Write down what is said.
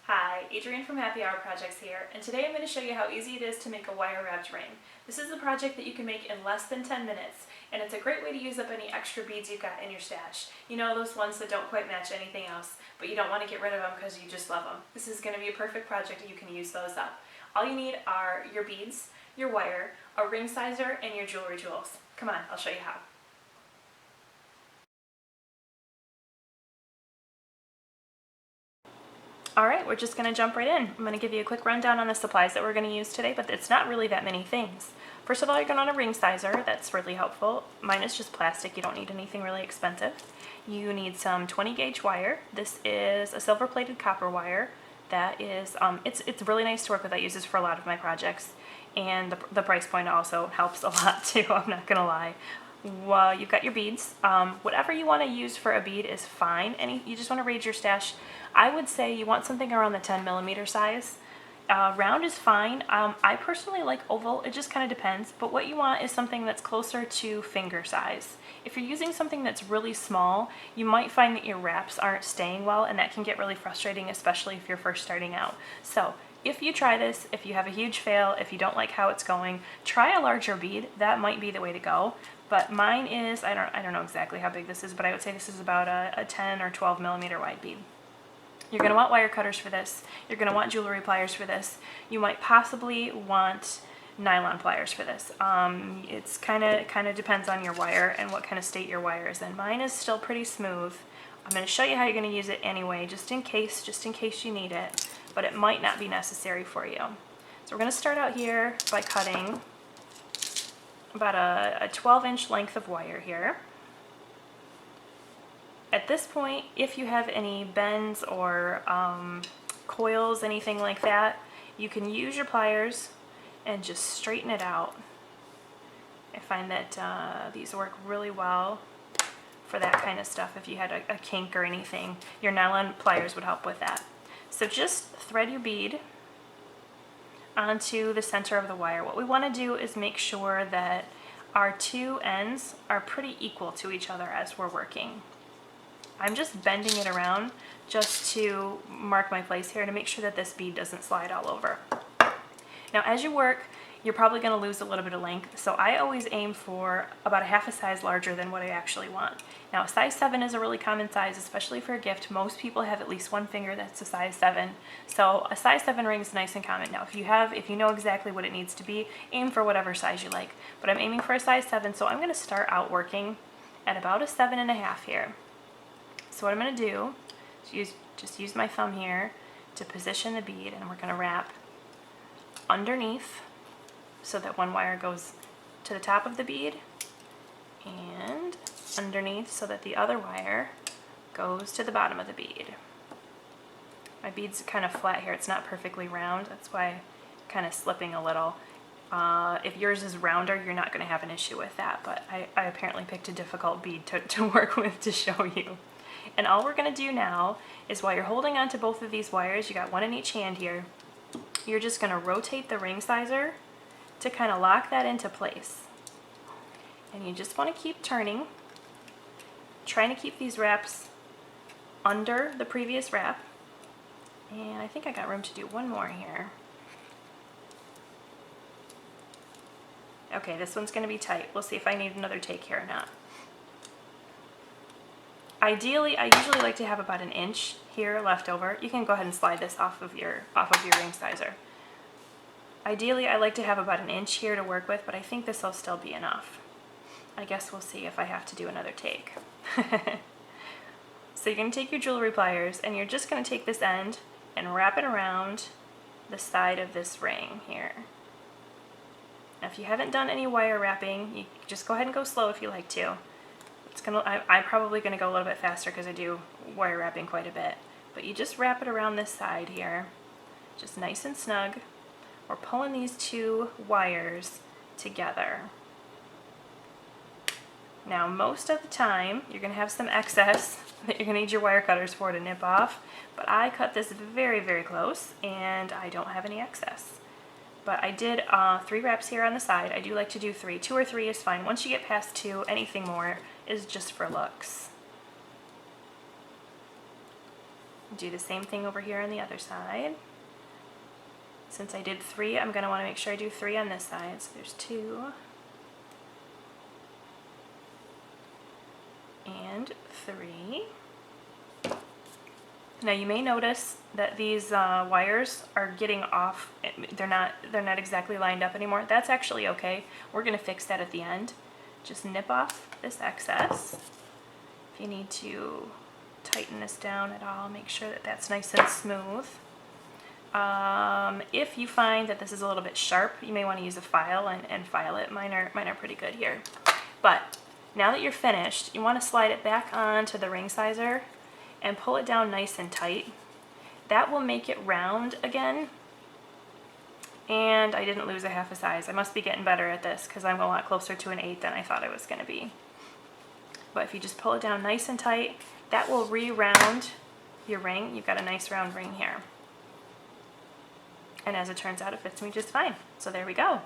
Hi, Adrianne from Happy Hour Projects here, and today I'm going to show you how easy it is to make a wire wrapped ring. This is a project that you can make in less than 10 minutes, and it's a great way to use up any extra beads you've got in your stash. You know, those ones that don't quite match anything else, but you don't want to get rid of them because you just love them. This is going to be a perfect project and you can use those up. All you need are your beads, your wire, a ring sizer, and your jewelry tools. Come on, I'll show you how. Alright, we're just going to jump right in. I'm going to give you a quick rundown on the supplies that we're going to use today, but it's not really that many things. First of all, you're going to want a ring sizer. That's really helpful. Mine is just plastic. You don't need anything really expensive. You need some 20 gauge wire. This is a silver plated copper wire. That is, it's really nice to work with. I use this for a lot of my projects, and the price point also helps a lot too, I'm not going to lie. Well, you've got your beads. Whatever you want to use for a bead is fine. You just want to raise your stash. I would say you want something around the 10mm size. Round is fine. I personally like oval. It just kind of depends. But what you want is something that's closer to finger size. If you're using something that's really small, you might find that your wraps aren't staying well, and that can get really frustrating, especially if you're first starting out. So if you try this, if you have a huge fail, if you don't like how it's going, try a larger bead. That might be the way to go. But mine is, I don't know exactly how big this is, but I would say this is about a 10 or 12mm wide bead. You're going to want wire cutters for this. You're going to want jewelry pliers for this. You might possibly want nylon pliers for this. It's kind of depends on your wire and what kind of state your wire is in. Mine is still pretty smooth. I'm going to show you how you're going to use it anyway, just in case you need it, but it might not be necessary for you. So we're going to start out here by cutting about a 12-inch length of wire here. At this point, if you have any bends or coils, anything like that, you can use your pliers and just straighten it out. I find that these work really well for that kind of stuff. If you had a kink or anything, your nylon pliers would help with that. So just thread your bead onto the center of the wire. What we want to do is make sure that our two ends are pretty equal to each other as we're working. I'm just bending it around just to mark my place here to make sure that this bead doesn't slide all over. Now as you work, you're probably going to lose a little bit of length, so I always aim for about a half a size larger than what I actually want. Now a size 7 is a really common size, especially for a gift. Most people have at least one finger that's a size 7, so a size 7 ring is nice and common. Now if you know exactly what it needs to be, aim for whatever size you like, but I'm aiming for a size 7, so I'm going to start out working at about a 7.5 here. So what I'm going to do is just use my thumb here to position the bead, and we're going to wrap underneath so that one wire goes to the top of the bead, and underneath so that the other wire goes to the bottom of the bead. My bead's kind of flat here. It's not perfectly round. That's why I'm kind of slipping a little. If yours is rounder, you're not going to have an issue with that, but I apparently picked a difficult bead to work with to show you. And all we're going to do now is, while you're holding on to both of these wires, you got one in each hand here, you're just going to rotate the ring sizer to kind of lock that into place. And you just want to keep turning, trying to keep these wraps under the previous wrap. And I think I got room to do one more here. Okay, this one's going to be tight. We'll see if I need another take here or not. Ideally, I usually like to have about an inch here left over. You can go ahead and slide this off of your ring sizer. Ideally, I like to have about an inch here to work with, but I think this will still be enough. I guess we'll see if I have to do another take. So you're going to take your jewelry pliers, and you're just going to take this end and wrap it around the side of this ring here. Now, if you haven't done any wire wrapping, you just go ahead and go slow if you like to. I'm probably going to go a little bit faster because I do wire wrapping quite a bit. But you just wrap it around this side here, just nice and snug. We're pulling these two wires together. Now most of the time you're going to have some excess that you're going to need your wire cutters for to nip off, but I cut this very, very close and I don't have any excess. But I did 3 wraps here on the side. I do like to do 3. 2 or 3 is fine. Once you get past 2, anything more is just for looks. Do the same thing over here on the other side. Since I did 3, I'm going to want to make sure I do 3 on this side. So there's 2 and 3. Now you may notice that these wires are getting off. They're not exactly lined up anymore. That's actually okay. We're going to fix that at the end. Just nip off this excess. If you need to tighten this down at all, make sure that that's nice and smooth. If you find that this is a little bit sharp, you may want to use a file and file it. Mine are pretty good here. But now that you're finished, you want to slide it back onto the ring sizer and pull it down nice and tight. That will make it round again. And I didn't lose a half a size. I must be getting better at this because I'm a lot closer to an 8 than I thought I was going to be. But if you just pull it down nice and tight, that will re-round your ring. You've got a nice round ring here. And as it turns out, it fits me just fine. So there we go.